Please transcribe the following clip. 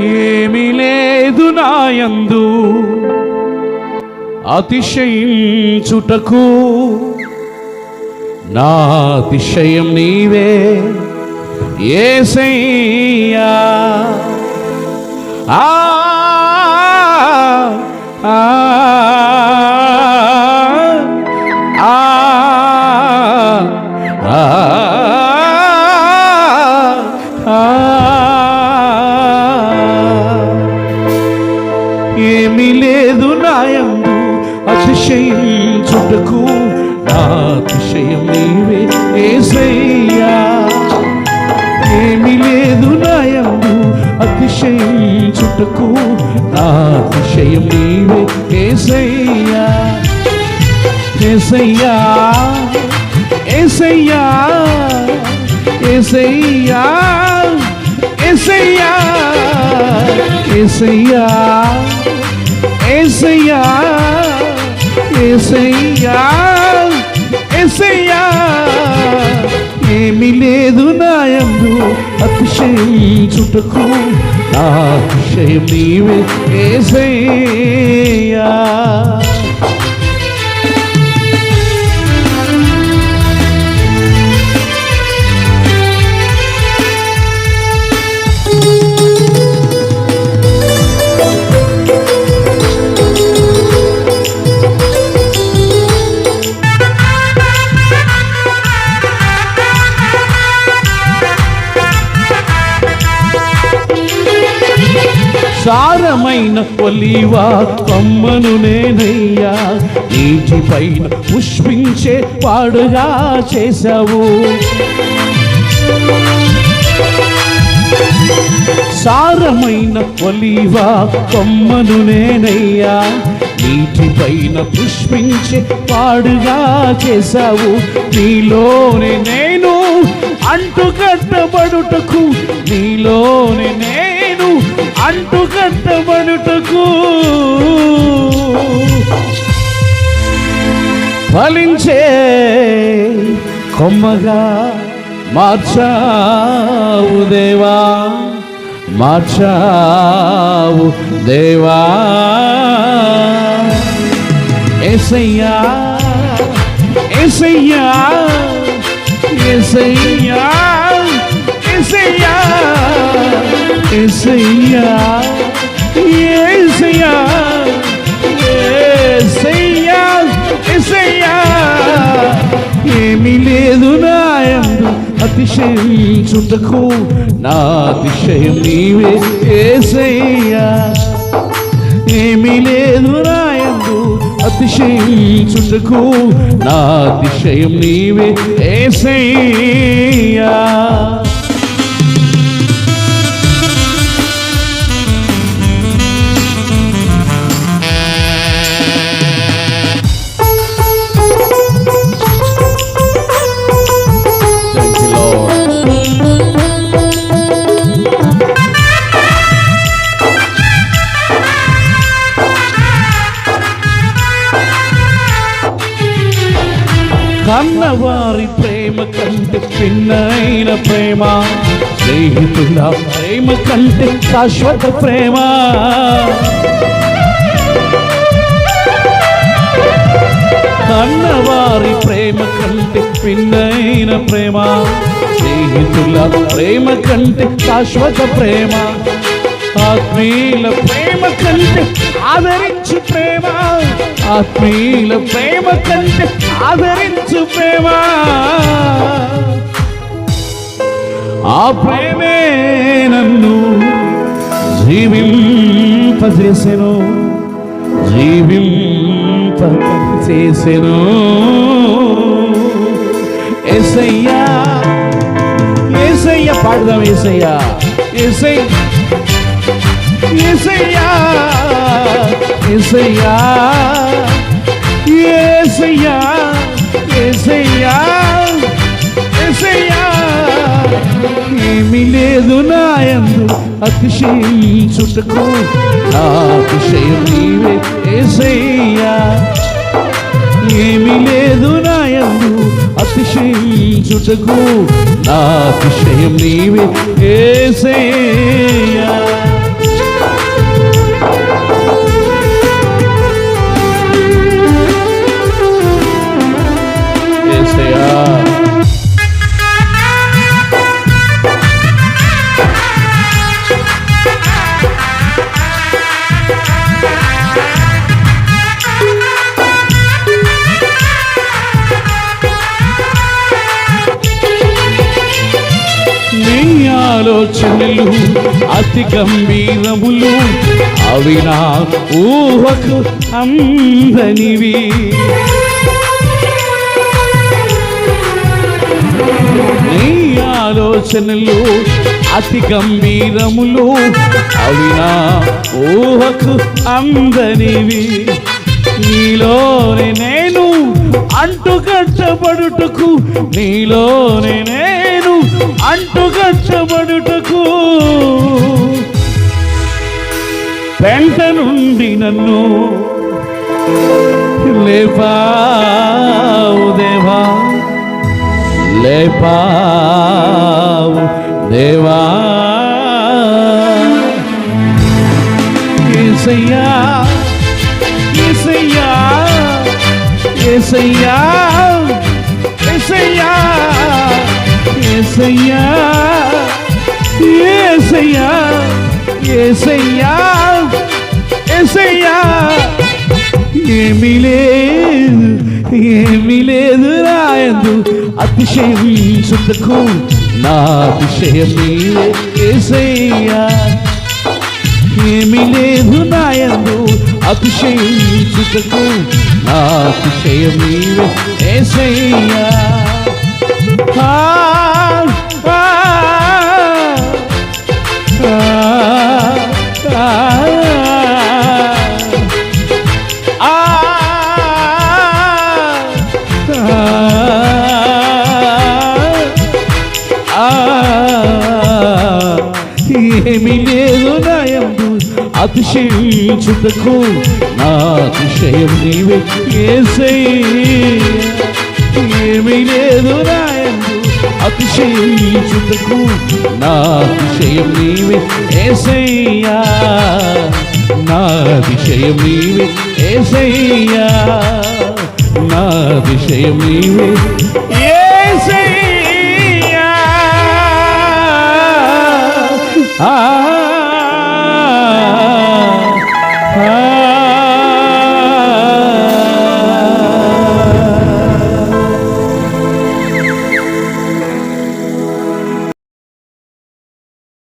ఏమీ లేదు నాయందు అతిశయించుటకు, నా అతిశయం నీవే యేసయ్యా. ఆ ఆ ఏమీ లేదు నాయందు అతిశయించుటకు, నా అతిశయం నీవే యేసయ్యా. ఏమీ లేదు నాయందు అతిశయించుటకు, నా అతిశయం నీవే యేసయ్యా. యేసయ్యా యేసయ్యా యేసయ్యా యేసయ్యా యేసయ్యా యేసయ్యా యేసయ్యా యేసయ్యా. ఏమీ లేదు నాయందు అతిశయించుటకు, నా అతిశయం నీవే యేసయ్యా. సారమైన ఒలీవా కొమ్మను నేనయ్యా, నీటిపైన పుష్పించే పాడుగా చేశావు. సారమైన ఒలీవా కొమ్మను నేనయ్యా, నీటిపైన పుష్పించే పాడుగా చేశావు. నీలోనే నేను అంటుకట్టబడుటకు, నీలోనే నేను అంటుకట్టబడుటకు, ఫలించే కొమ్మగా మార్చావు దేవా, మార్చావు దేవా. యేసయ్యా యేసయ్యా యేసయ్యా యేసయ్యా యేసయ్యా యేసయ్యా యేసయ్యా యేసయ్యా. ఏమీ లేదు నాయందు అతిశయించుటకు, నా అతిశయం నీవే యేసయ్యా. ఏమీ లేదు నాయందు అతిశయించుటకు, నా అతిశయం నీవే యేసయ్యా. కన్నవారి ప్రేమ కంటే భిన్నమైన ప్రేమ, స్నేహితుల ప్రేమ కంటే శాశ్వత ప్రేమ. కన్నవారి ప్రేమ కంటే భిన్నమైన ప్రేమ, స్నేహితుల ప్రేమ కంటే శాశ్వత ప్రేమ. ఆత్మీయుల ప్రేమ కంటే ఆదరించు ప్రేమ, ఆత్మీయుల ప్రేమ కంటే ఆదరించు ప్రేమ. ఆ ప్రేమే నన్ను జీవింపజేసెను, జీవింపజేసెను. యేసయ్యా యేసయ్యా పాడదాం. యేసయ్యా యేసయ్యా యేసయ్యా యేసయ్యా యేసయ్యా యేసయ్యా యేసయ్యా. ఏమీ లేదు నాయందు అతిశయించుటకు, నా అతిశయం నీవే యేసయ్యా. ఏమీ లేదు నాయందు అతిశయించుటకు, నా అతిశయం నీవే యేసయ్యా. ఆలోచనలు అతి గంభీరములు, అవి నా ఊహకు అందనివి. నీ ఆలోచనలు అతి గంభీరములు, అవి నా ఊహకు అందనివి. నీలోనే నేను అంటుకట్టబడుటకు, నీలోనే నేను అంటుకట్టబడుటకు, పెంట నుండి నన్ను లేపావు దేవా, లేపావు దేవా. యేసయ్యా యేసయ్యా యేసయ్యా యేసయ్యా యేసయ్యా యేసయ్యా యేసయ్యా యేసయ్యా. ఏమీ లేదు నాయందు అతిశయించుటకు, నా అతిశయం నీవే యేసయ్యా. ఏమీ లేదు నాయందు అతిశయించుటకు, నా అతిశయం నీవే యేసయ్యా. ఏమీ లేదు నాయందు అతిశయించుటకు, నా అతిశయం నీవే యేసయ్యా. ఏమీ లేదు నాయందు అతిశయించుటకు, నా అతిశయం నీవే యేసయ్యా. నా అతిశయం నీవే యేసయ్యా, నా అతిశయం నీవే యేసయ్యా.